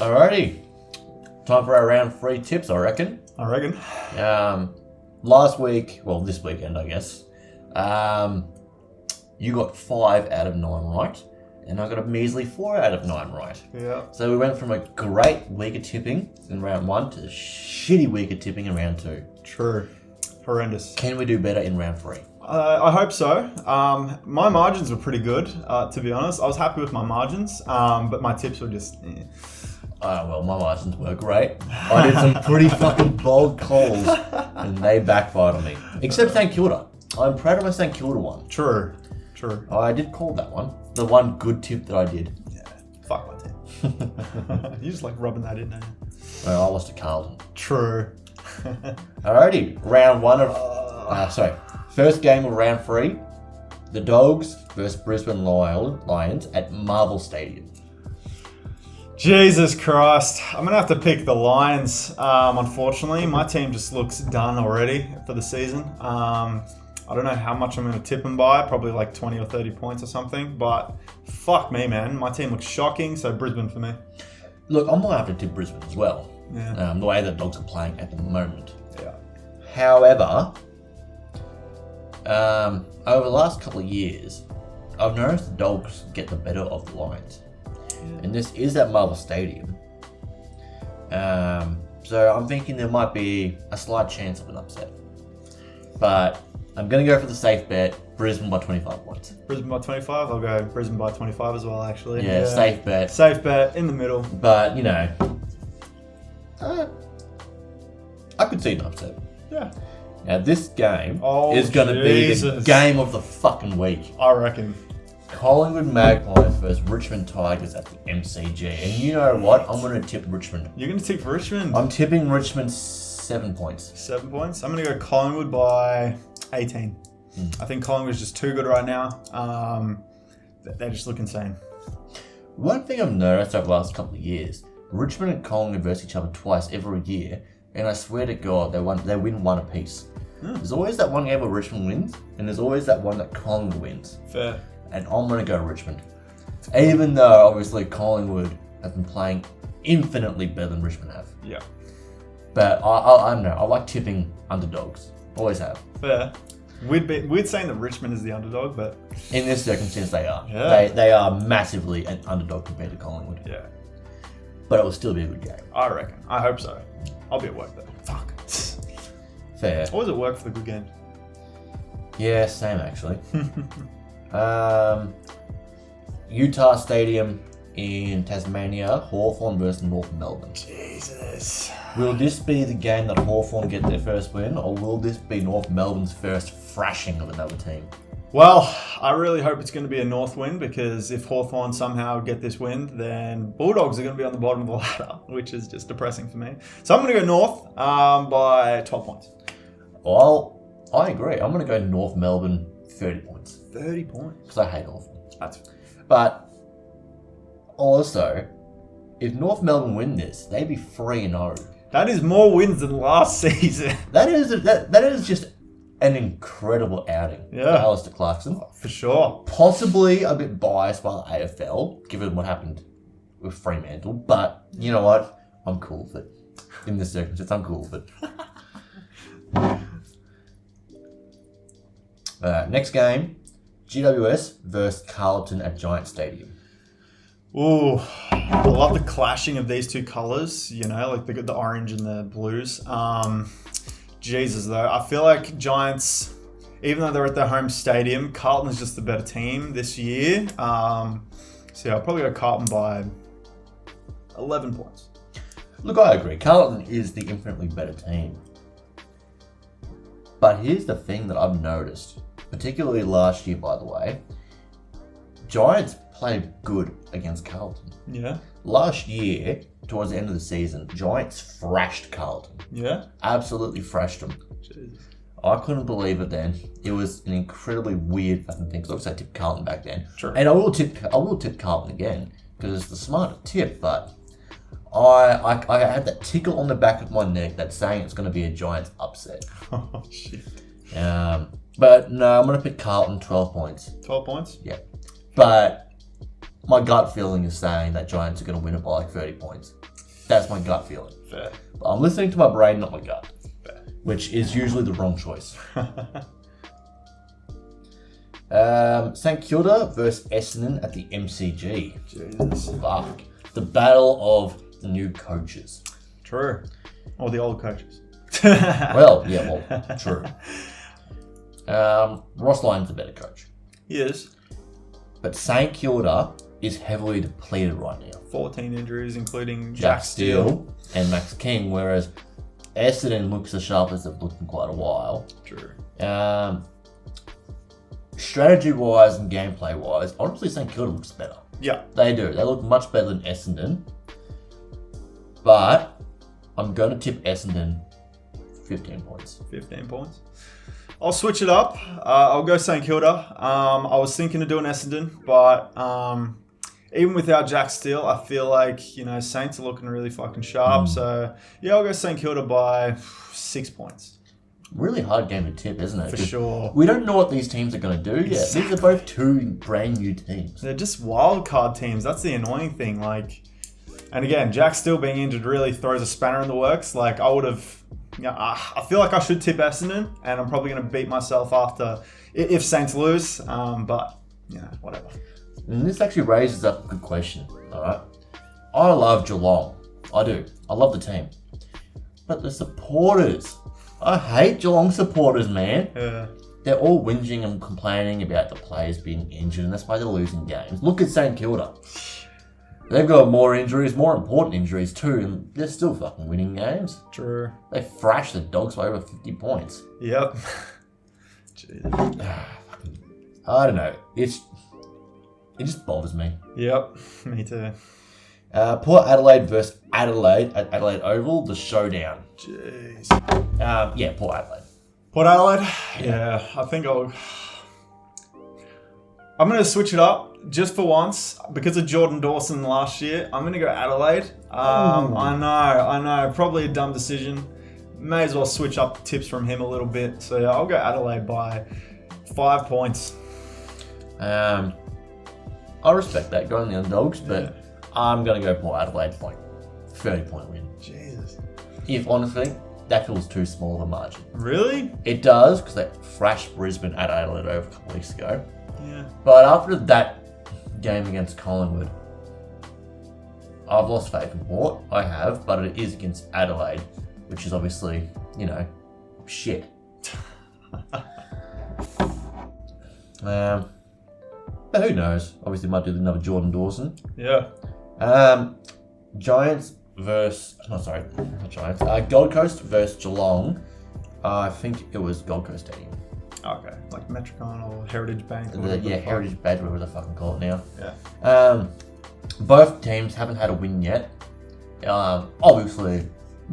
Alrighty. Time for our round 3 tips, I reckon. Last week, well, this weekend, I guess, you got 5 out of 9 right, and I got a measly 4 out of 9 right. Yeah. So we went from a great week of tipping in round 1 to a shitty week of tipping in round 2. True. Horrendous. Can we do better in round 3? I hope so. My margins were pretty good, to be honest. I was happy with my margins, but my tips were just... Well, my margins were great. I did some pretty fucking bold calls, and they backfired on me. Except St Kilda. I'm proud of my St Kilda one. True. I did call that one. The one good tip that I did. Yeah, fuck my tip. You just like rubbing that in there. Well, I lost to Carlton. True. Alrighty, round 1 of... First game of round 3. The Dogs versus Brisbane Lions at Marvel Stadium. Jesus Christ. I'm going to have to pick the Lions, unfortunately. My team just looks done already for the season. I don't know how much I'm going to tip them by, probably like 20 or 30 points or something, but fuck me, man. My team looks shocking, so Brisbane for me. Look, I'm going to have to tip Brisbane as well. Yeah. The way the Dogs are playing at the moment. Yeah. However, over the last couple of years, I've noticed the Dogs get the better of the Lions. And this is at Marvel Stadium. So I'm thinking there might be a slight chance of an upset. But I'm going to go for the safe bet, Brisbane by 25 points. Brisbane by 25? I'll go Brisbane by 25 as well, actually. Yeah, safe bet. Safe bet, in the middle. But, you know, I could see an upset. Yeah. Now, this game is going to be the game of the fucking week. I reckon. Collingwood Magpies versus Richmond Tigers at the MCG. And you know what? I'm going to tip Richmond. You're going to tip Richmond? I'm tipping Richmond 7 points. 7 points? I'm going to go Collingwood by 18. I think Collingwood's just too good right now. They just look insane. One thing I've noticed over the last couple of years, Richmond and Collingwood versus each other twice every year, and I swear to God, they win one apiece. There's always that one game where Richmond wins, and there's always that one that Collingwood wins. Fair. And I'm going to go Richmond. Even though, obviously, Collingwood have been playing infinitely better than Richmond have. Yeah. But I don't know. I like tipping underdogs. Always have. Fair. We'd saying that Richmond is the underdog, but... In this circumstance, they are. Yeah. They are massively an underdog compared to Collingwood. Yeah. But it will still be a good game. I reckon. I hope so. I'll be at work though. Fuck. Fair. Always at work for the good game. Yeah, same actually. Utah Stadium in Tasmania, Hawthorn versus North Melbourne. Jesus. Will this be the game that Hawthorn get their first win, or will this be North Melbourne's first thrashing of another team? Well, I really hope it's going to be a North win, because if Hawthorn somehow get this win, then Bulldogs are going to be on the bottom of the ladder, which is just depressing for me. So I'm going to go North by 12 points. Well, I agree. I'm going to go North Melbourne 30 points. 30 points? Because I hate Hawthorn. That's... But also, if North Melbourne win this, they'd be 3-0. That is more wins than last season. That is just an incredible outing for Alistair Clarkson. For sure. Possibly a bit biased by the AFL, given what happened with Fremantle. But you know what? I'm cool with it. In this circumstance, I'm cool with it. Next game, GWS versus Carlton at Giants Stadium. Ooh, I love the clashing of these two colours, you know, like the orange and the blues. Jesus, though, I feel like Giants, even though they're at their home stadium, Carlton is just the better team this year. So yeah, I'll probably go Carlton by 11 points. Look, I agree. Carlton is the infinitely better team. But here's the thing that I've noticed, particularly last year, by the way. Giants played good against Carlton. Yeah. Last year, towards the end of the season, Giants thrashed Carlton. Yeah? Absolutely thrashed them. Jesus. I couldn't believe it then. It was an incredibly weird fucking thing, because obviously I tipped Carlton back then. Sure. And I will tip Carlton again, because it's the smarter tip, but I had that tickle on the back of my neck that's saying it's going to be a Giants upset. Oh, shit. But no, I'm going to pick Carlton 12 points. 12 points? Yeah. But my gut feeling is saying that Giants are going to win it by like 30 points. That's my gut feeling. Fair. But I'm listening to my brain, not my gut. Fair. Which is usually the wrong choice. St Kilda versus Essendon at the MCG. Jesus. Fuck. The battle of the new coaches. True. Or the old coaches. Well, true. Ross Lyon's a better coach. He is. But St Kilda is heavily depleted right now. 14 injuries, including Jack Steele and Max King, whereas Essendon looks as sharp as they've looked in quite a while. True. Strategy-wise and gameplay-wise, honestly, St Kilda looks better. Yeah. They do. They look much better than Essendon. But I'm going to tip Essendon 15 points. 15 points. I'll switch it up. I'll go St Kilda. I was thinking of doing Essendon, but even without Jack Steele, I feel like, Saints are looking really fucking sharp. So, yeah, I'll go St Kilda by 6 points. Really hard game to tip, isn't it? For sure. We don't know what these teams are going to do yet. Exactly. These are both two brand new teams. They're just wild card teams. That's the annoying thing. And again, Jack Steele being injured really throws a spanner in the works. I would have... I feel like I should tip Essendon, and I'm probably going to beat myself after if Saints lose. But, whatever. And this actually raises up a good question, alright? I love Geelong. I do. I love the team. But the supporters... I hate Geelong supporters, man. Yeah. They're all whinging and complaining about the players being injured, and that's why they're losing games. Look at St Kilda. They've got more injuries, more important injuries too, and they're still fucking winning games. True. They thrashed the Dogs by over 50 points. Yep. Jeez. I don't know. It just bothers me. Yep. Me too. Port Adelaide versus Adelaide at Adelaide Oval, the showdown. Jeez. Port Adelaide. Port Adelaide? Yeah, I think I'm going to switch it up just for once. Because of Jordan Dawson last year, I'm going to go Adelaide. I know. Probably a dumb decision. May as well switch up tips from him a little bit. So, yeah, I'll go Adelaide by 5 points. I respect that, going the underdogs, but I'm going to go Port Adelaide for 30-point win. Jesus. If, honestly, that feels too small of a margin. Really? It does, because they thrashed Brisbane at Adelaide over a couple of weeks ago. Yeah. But after that game against Collingwood, I've lost faith in Port. I have, but it is against Adelaide, which is obviously, shit. But who knows? Obviously, might do another Jordan Dawson. Yeah. Giants versus... not Giants. Gold Coast versus Geelong. I think it was Gold Coast Stadium. Okay. Like Metricon or Heritage Bank. Heritage Badge, whatever the fucking call it now. Yeah. Both teams haven't had a win yet. Obviously,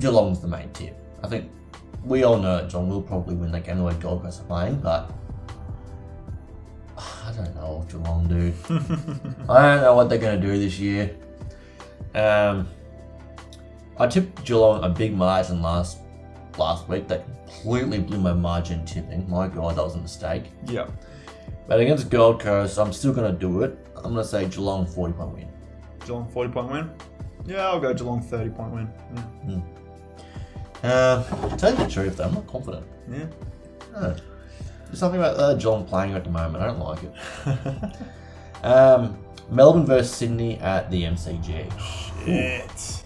Geelong's the main tip. I think we all know that Geelong will probably win that game the way Gold Coast are playing, but... I don't know, Geelong, dude. I don't know what they're going to do this year. I tipped Geelong a big margin last week. That completely blew my margin tipping. My God, that was a mistake. Yeah. But against Gold Coast, I'm still going to do it. I'm going to say Geelong 40-point win. Geelong 40-point win? Yeah, I'll go Geelong 30-point win. To tell you the truth, though, I'm not confident. Yeah. No. There's something about Geelong playing at the moment. I don't like it. Melbourne versus Sydney at the MCG. Shit.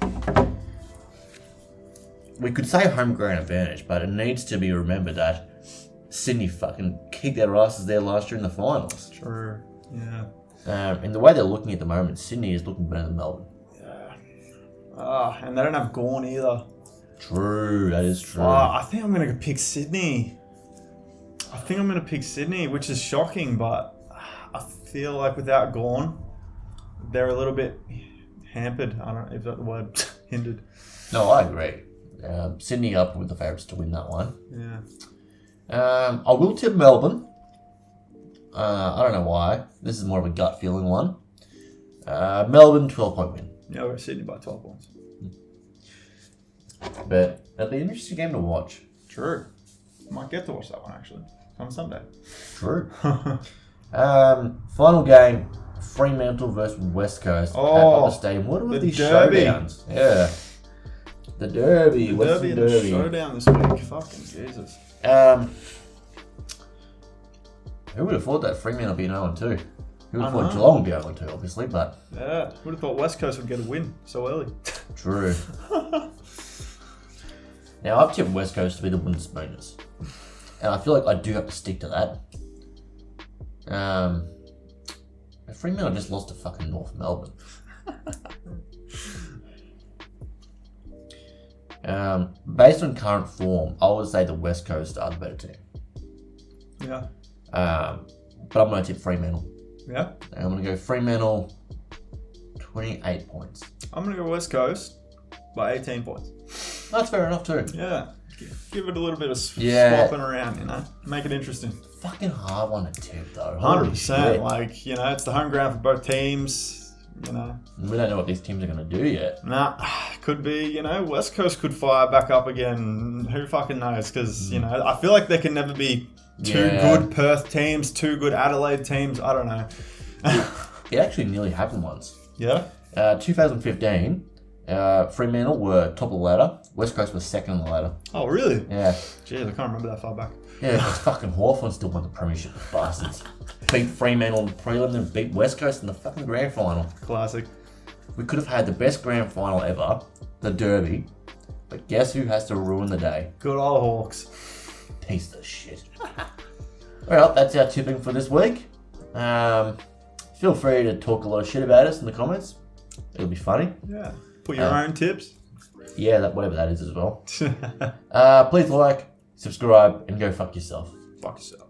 We could say home ground advantage, but it needs to be remembered that Sydney fucking kicked their asses there last year in the finals. True. Yeah. In the way they're looking at the moment, Sydney is looking better than Melbourne. Yeah. And they don't have Gawn either. True, that is true. I think I'm going to pick Sydney. Which is shocking, but I feel like without Gawn, they're a little bit hampered. I don't know if that's the word, hindered. No, I agree. Sydney up with the favourites to win that one. Yeah. I will tip Melbourne. I don't know why. This is more of a gut feeling one. Melbourne 12-point win. Yeah, I'll go Sydney by 12 points. But it'll be an interesting game to watch. True. Might get to watch that one actually on Sunday. True. Final game Fremantle versus West Coast at Oh, Opera Stadium. What are the these derby. showdowns? Yeah. The Derby. The Western derby and Derby. the showdown this week. Fucking Jesus. Who would have thought that Fremantle would be an 0-2? Who would have I thought know. Geelong would be 0-2, obviously, but Yeah, would have thought West Coast would get a win so early. true. Now, I've tipped West Coast to be the wooden spooners. And I feel like I do have to stick to that. Fremantle just lost to fucking North Melbourne. Based on current form, I would say the West Coast are the better team. Yeah. But I'm going to tip Fremantle. Yeah. I'm going to go Fremantle 28 points. I'm going to go West Coast by 18 points. That's fair enough too. Yeah. Give it a little bit of Yeah. swapping around, you know. Make it interesting. Fucking hard one to tip though. Holy 100%. shit. Like, you know, it's the home ground for both teams, you know. We don't know what these teams are going to do yet. Nah, could be, you know, West Coast could fire back up again. Who fucking knows? Because, you know, I feel like there can never be two good Perth teams, two good Adelaide teams. I don't know. It actually nearly happened once. Yeah? 2015, Fremantle were top of the ladder. West Coast was second on the ladder. Oh, really? Yeah. Jeez, I can't remember that far back. Yeah, because fucking Hawthorn still won the premiership, bastards. Beat Fremantle in the prelim, then beat West Coast in the fucking grand final. Classic. We could have had the best grand final ever, the Derby, but guess who has to ruin the day? Good old Hawks. Piece of shit. Well, that's our tipping for this week. Feel free to talk a lot of shit about us in the comments. It'll be funny. Yeah. Put your own tips. Yeah, whatever that is as well. Please like, subscribe, and go fuck yourself. Fuck yourself.